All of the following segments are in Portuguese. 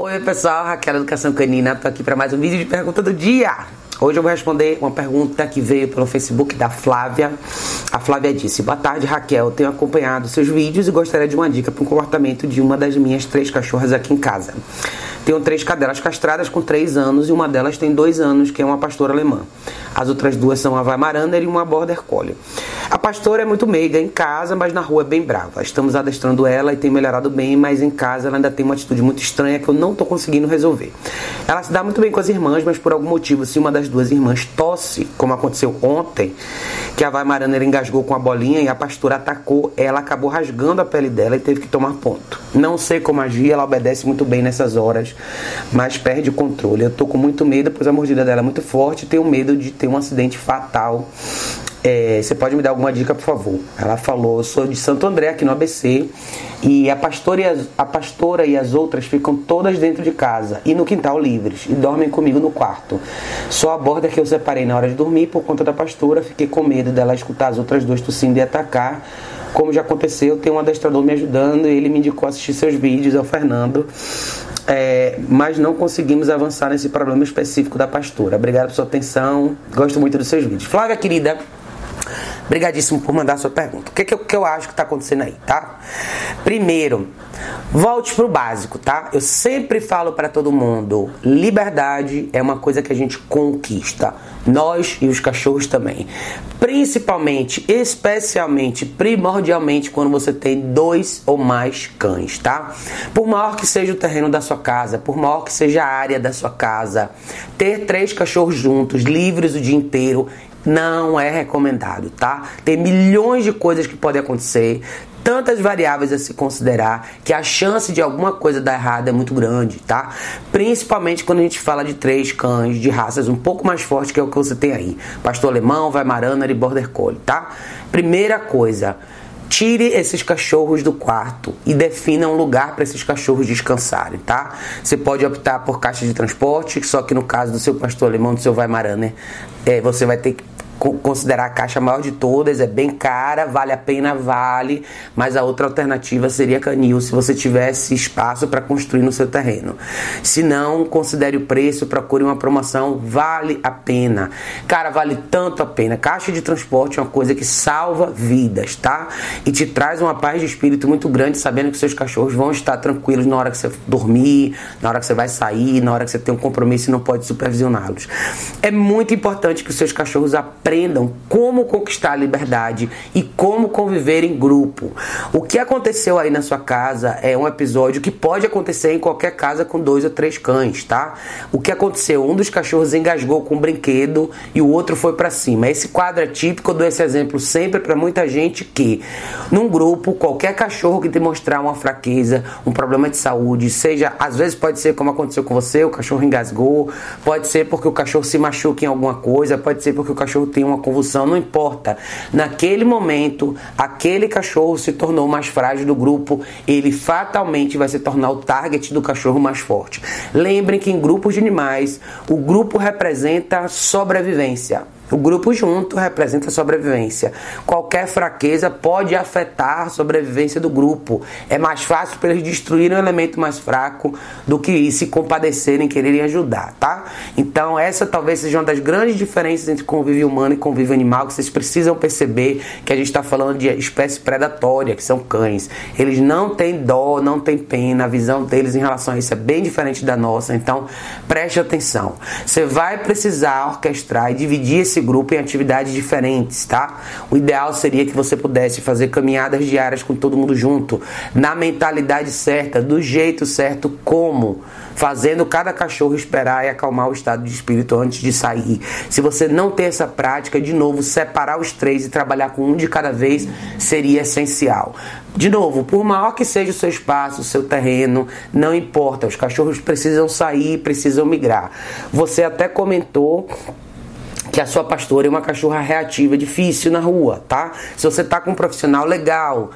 Oi pessoal, Raquel Educação Canina, tô aqui para mais um vídeo de pergunta do dia. Hoje eu vou responder uma pergunta que veio pelo Facebook da Flávia. A Flávia disse: boa tarde Raquel, tenho acompanhado seus vídeos e gostaria de uma dica para o comportamento de uma das minhas 3 cachorras aqui em casa. Tenho 3 cadelas castradas com 3 anos e uma delas tem 2 anos, que é uma pastora alemã. As outras 2 são uma Weimaraner e uma Border Collie. A pastora é muito meiga em casa, mas na rua é bem brava. Estamos adestrando ela e tem melhorado bem, mas em casa ela ainda tem uma atitude muito estranha que eu não estou conseguindo resolver. Ela se dá muito bem com as irmãs, mas por algum motivo, se uma das 2 irmãs tosse, como aconteceu ontem, que a Weimaraner engasgou com a bolinha e a pastora atacou, ela acabou rasgando a pele dela e teve que tomar ponto. Não sei como agir, ela obedece muito bem nessas horas, mas perde o controle. Eu tô com muito medo, pois a mordida dela é muito forte e tenho medo de ter um acidente fatal. Você pode me dar alguma dica, por favor? Ela falou: eu sou de Santo André, aqui no ABC, e a pastora e as outras ficam todas dentro de casa e no quintal livres e dormem comigo no quarto. Só a Border que eu separei na hora de dormir por conta da pastora. Fiquei com medo dela escutar as outras 2 tossindo e atacar, como já aconteceu. Tem um adestrador me ajudando e ele me indicou assistir seus vídeos, é o Fernando. Mas não conseguimos avançar nesse problema específico da pastora. Obrigado por sua atenção, gosto muito dos seus vídeos. Flávia, querida, obrigadíssimo por mandar a sua pergunta. O que eu acho que está acontecendo aí, tá? Primeiro, volte pro básico, tá? Eu sempre falo para todo mundo: liberdade é uma coisa que a gente conquista. Nós e os cachorros também. Principalmente, especialmente, primordialmente, quando você tem 2 ou mais cães, tá? Por maior que seja o terreno da sua casa, por maior que seja a área da sua casa, ter 3 cachorros juntos, livres o dia inteiro, não é recomendado, tá? Tem milhões de coisas que podem acontecer, tantas variáveis a se considerar, que a chance de alguma coisa dar errado é muito grande, tá? Principalmente quando a gente fala de 3 cães de raças um pouco mais fortes, que é o que você tem aí: pastor alemão, Weimaraner e Border Collie, tá? Primeira coisa, tire esses cachorros do quarto e defina um lugar para esses cachorros descansarem, tá? Você pode optar por caixa de transporte, só que no caso do seu pastor alemão, do seu Weimaraner, você vai ter que considerar a caixa maior de todas, é bem cara, vale a pena, vale, mas a outra alternativa seria canil, se você tivesse espaço para construir no seu terreno. Se não, considere o preço, procure uma promoção, vale a pena. Cara, vale tanto a pena. Caixa de transporte é uma coisa que salva vidas, tá? E te traz uma paz de espírito muito grande, sabendo que seus cachorros vão estar tranquilos na hora que você dormir, na hora que você vai sair, na hora que você tem um compromisso e não pode supervisioná-los. É muito importante que os seus cachorros aprendam como conquistar a liberdade e como conviver em grupo. O que aconteceu aí na sua casa é um episódio que pode acontecer em qualquer casa com 2 ou 3 cães, tá? O que aconteceu? Um dos cachorros engasgou com um brinquedo e o outro foi pra cima. Esse quadro é típico, eu dou esse exemplo sempre para muita gente, que num grupo, qualquer cachorro que demonstrar uma fraqueza, um problema de saúde, seja, às vezes pode ser como aconteceu com você, o cachorro engasgou, pode ser porque o cachorro se machuca em alguma coisa, pode ser porque o cachorro tem uma convulsão, não importa. Naquele momento, aquele cachorro se tornou mais frágil do grupo, ele fatalmente vai se tornar o target do cachorro mais forte. Lembrem que em grupos de animais, o grupo representa sobrevivência. O grupo junto representa a sobrevivência. Qualquer fraqueza pode afetar a sobrevivência do grupo. É mais fácil para eles destruírem um elemento mais fraco do que se compadecerem e quererem ajudar, tá? Então essa talvez seja uma das grandes diferenças entre convívio humano e convívio animal, que vocês precisam perceber que a gente está falando de espécie predatória, que são cães. Eles não têm dó, não têm pena, a visão deles em relação a isso é bem diferente da nossa, então preste atenção. Você vai precisar orquestrar e dividir esse grupo em atividades diferentes, tá? O ideal seria que você pudesse fazer caminhadas diárias com todo mundo junto, na mentalidade certa, do jeito certo, como? Fazendo cada cachorro esperar e acalmar o estado de espírito antes de sair. Se você não tem essa prática, de novo, separar os 3 e trabalhar com um de cada vez seria essencial. De novo, por maior que seja o seu espaço, o seu terreno, não importa, os cachorros precisam sair, precisam migrar. Você até comentou que a sua pastora é uma cachorra reativa, difícil na rua, tá? Se você tá com um profissional legal,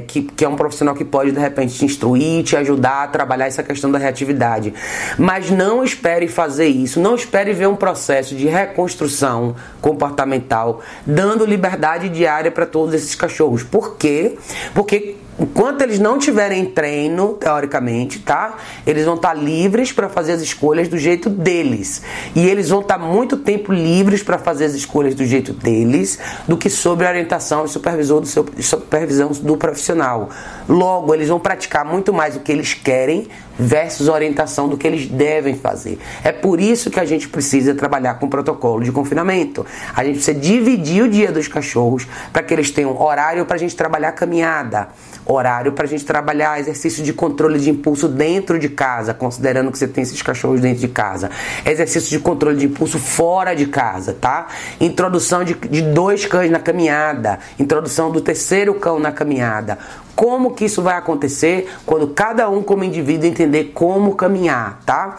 que é um profissional que pode de repente te instruir, te ajudar a trabalhar essa questão da reatividade, mas não espere fazer isso, não espere ver um processo de reconstrução comportamental dando liberdade diária para todos esses cachorros. Por quê? Porque enquanto eles não tiverem treino, teoricamente, tá? Eles vão estar livres para fazer as escolhas do jeito deles. E eles vão estar muito tempo livres para fazer as escolhas do jeito deles, do que sob a orientação e supervisão do profissional. Logo, eles vão praticar muito mais o que eles querem versus a orientação do que eles devem fazer. É por isso que a gente precisa trabalhar com protocolo de confinamento. A gente precisa dividir o dia dos cachorros para que eles tenham horário para a gente trabalhar caminhada, horário para a gente trabalhar exercício de controle de impulso dentro de casa, considerando que você tem esses cachorros dentro de casa, exercício de controle de impulso fora de casa, tá? Introdução de 2 cães na caminhada, introdução do 3º cão na caminhada. Como que isso vai acontecer? Quando cada um como indivíduo entender como caminhar, tá?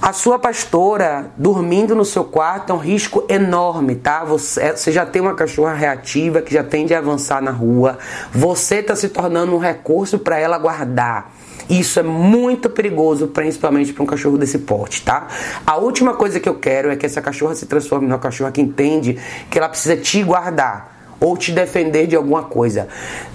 A sua pastora dormindo no seu quarto é um risco enorme, tá? Você já tem uma cachorra reativa que já tende a avançar na rua. Você está se tornando um recurso para ela guardar. Isso é muito perigoso, principalmente para um cachorro desse porte, tá? A última coisa que eu quero é que essa cachorra se transforme numa cachorra que entende que ela precisa te guardar ou te defender de alguma coisa.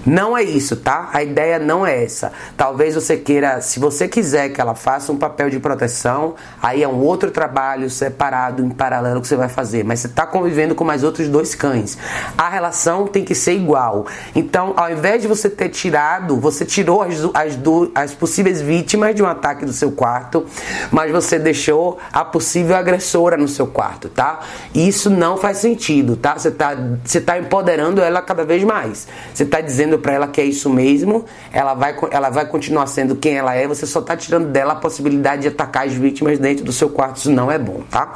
Não é isso, tá? A ideia não é essa. Talvez você queira, se você quiser que ela faça um papel de proteção, aí é um outro trabalho separado, em paralelo que você vai fazer. Mas você está convivendo com mais outros 2 cães. A relação tem que ser igual. Então, ao invés de você ter tirado, você tirou as possíveis vítimas de um ataque do seu quarto, mas você deixou a possível agressora no seu quarto, tá? Isso não faz sentido, tá? Você tá empoderando ela cada vez mais. Você está dizendo para ela que é isso mesmo, ela vai continuar sendo quem ela é, você só está tirando dela a possibilidade de atacar as vítimas dentro do seu quarto. Isso não é bom, tá?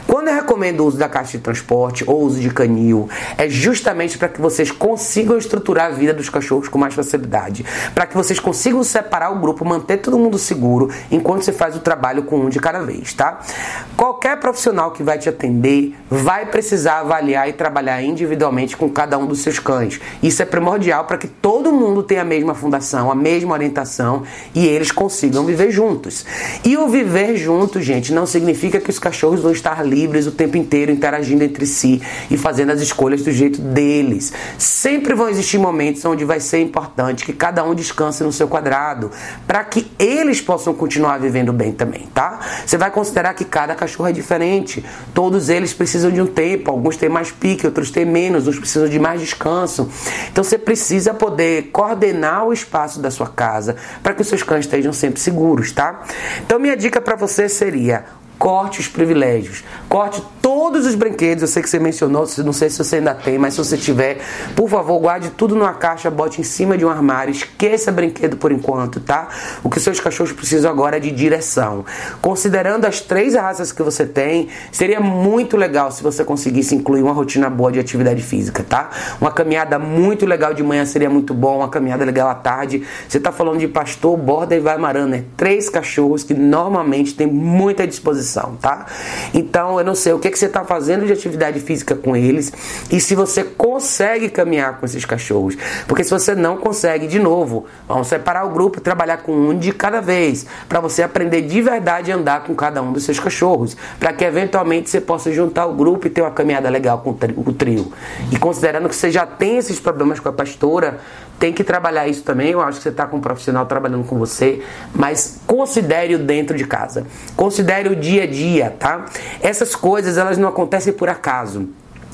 Quando eu recomendo o uso da caixa de transporte ou uso de canil, é justamente para que vocês consigam estruturar a vida dos cachorros com mais facilidade, para que vocês consigam separar o grupo, manter todo mundo seguro, enquanto você faz o trabalho com um de cada vez, tá? Qualquer profissional que vai te atender vai precisar avaliar e trabalhar individualmente com cada um dos seus cães. Isso é primordial para que todo mundo tenha a mesma fundação, a mesma orientação e eles consigam viver juntos. E o viver junto, gente, não significa que os cachorros vão estar livres o tempo inteiro, interagindo entre si e fazendo as escolhas do jeito deles. Sempre vão existir momentos onde vai ser importante que cada um descanse no seu quadrado, para que eles possam continuar vivendo bem também, tá? Você vai considerar que cada cachorro é diferente. Todos eles precisam de um tempo, alguns têm mais pique, outros têm menos, uns precisam de mais descanso. Então você precisa poder coordenar o espaço da sua casa para que os seus cães estejam sempre seguros, tá? Então minha dica para você seria: corte os privilégios, corte todos os brinquedos. Eu sei que você mencionou, não sei se você ainda tem, mas se você tiver, por favor, guarde tudo numa caixa, bote em cima de um armário, esqueça brinquedo por enquanto, tá? O que os seus cachorros precisam agora é de direção. Considerando as 3 raças que você tem, seria muito legal se você conseguisse incluir uma rotina boa de atividade física, tá? Uma caminhada muito legal de manhã seria muito bom, uma caminhada legal à tarde. Você tá falando de pastor, border e weimaraner, 3 cachorros que normalmente têm muita disposição, tá? Então eu não sei o que você está fazendo de atividade física com eles e se você consegue caminhar com esses cachorros, porque se você não consegue, de novo, vamos separar o grupo e trabalhar com um de cada vez, para você aprender de verdade a andar com cada um dos seus cachorros, para que eventualmente você possa juntar o grupo e ter uma caminhada legal com o trio. E considerando que você já tem esses problemas com a pastora, tem que trabalhar isso também. Eu acho que você está com um profissional trabalhando com você, mas considere-o dentro de casa, considere o dia a dia, tá? Essas coisas, elas não acontecem por acaso.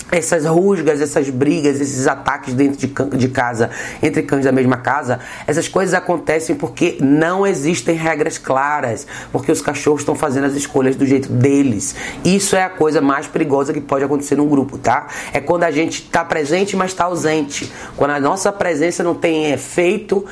Essas rusgas, essas brigas, esses ataques dentro de casa, entre cães da mesma casa, essas coisas acontecem porque não existem regras claras, porque os cachorros estão fazendo as escolhas do jeito deles. Isso é a coisa mais perigosa que pode acontecer num grupo, tá? É quando a gente está presente, mas está ausente. Quando a nossa presença não tem efeito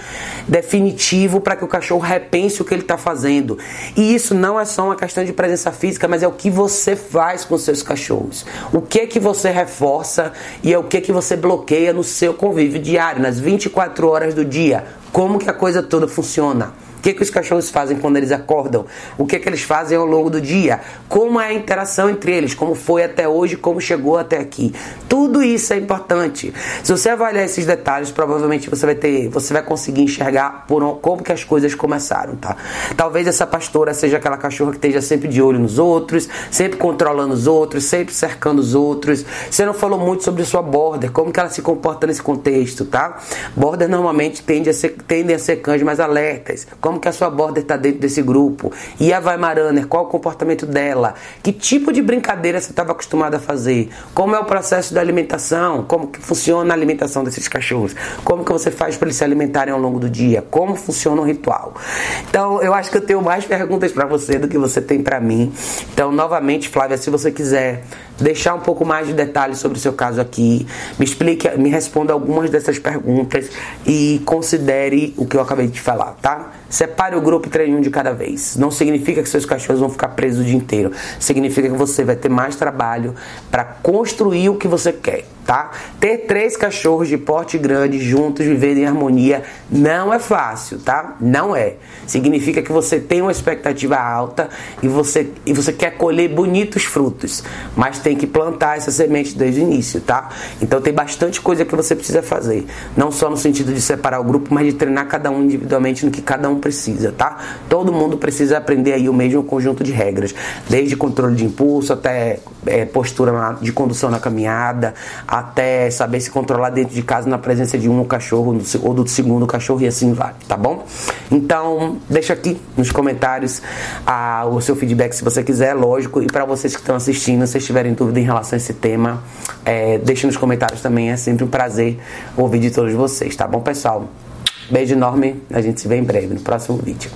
definitivo para que o cachorro repense o que ele está fazendo. E isso não é só uma questão de presença física, mas é o que você faz com os seus cachorros. O que você reforça e é o que você bloqueia no seu convívio diário, nas 24 horas do dia. Como que a coisa toda funciona, que os cachorros fazem quando eles acordam, o que eles fazem ao longo do dia, como é a interação entre eles, como foi até hoje, como chegou até aqui. Tudo isso é importante. Se você avaliar esses detalhes, provavelmente você vai conseguir enxergar como que as coisas começaram, tá? Talvez essa pastora seja aquela cachorra que esteja sempre de olho nos outros, sempre controlando os outros, sempre cercando os outros. Você não falou muito sobre sua border, como que ela se comporta nesse contexto, tá? Border normalmente tendem a ser cães mais alertas. Como que a sua border está dentro desse grupo? E a Weimaraner, qual o comportamento dela? Que tipo de brincadeira você estava acostumado a fazer? Como é o processo da alimentação? Como que funciona a alimentação desses cachorros? Como que você faz para eles se alimentarem ao longo do dia? Como funciona o ritual? Então, eu acho que eu tenho mais perguntas para você do que você tem para mim. Então, novamente, Flávia, se você quiser deixar um pouco mais de detalhes sobre o seu caso aqui, me responda algumas dessas perguntas e considere o que eu acabei de falar, tá? Separe o grupo e treine um de cada vez. Não significa que seus cachorros vão ficar presos o dia inteiro. Significa que você vai ter mais trabalho para construir o que você quer, tá? Ter 3 cachorros de porte grande juntos, vivendo em harmonia, não é fácil, tá? Não é. Significa que você tem uma expectativa alta e você quer colher bonitos frutos, mas tem que plantar essa semente desde o início, tá? Então tem bastante coisa que você precisa fazer. Não só no sentido de separar o grupo, mas de treinar cada um individualmente no que cada um precisa, tá? Todo mundo precisa aprender aí o mesmo conjunto de regras, desde controle de impulso até postura de condução na caminhada, até saber se controlar dentro de casa na presença de um cachorro ou do segundo cachorro e assim vai, tá bom? Então, deixa aqui nos comentários o seu feedback se você quiser, lógico, e para vocês que estão assistindo, se vocês tiverem dúvida em relação a esse tema, deixe nos comentários também, é sempre um prazer ouvir de todos vocês, tá bom, pessoal? Beijo enorme, a gente se vê em breve no próximo vídeo.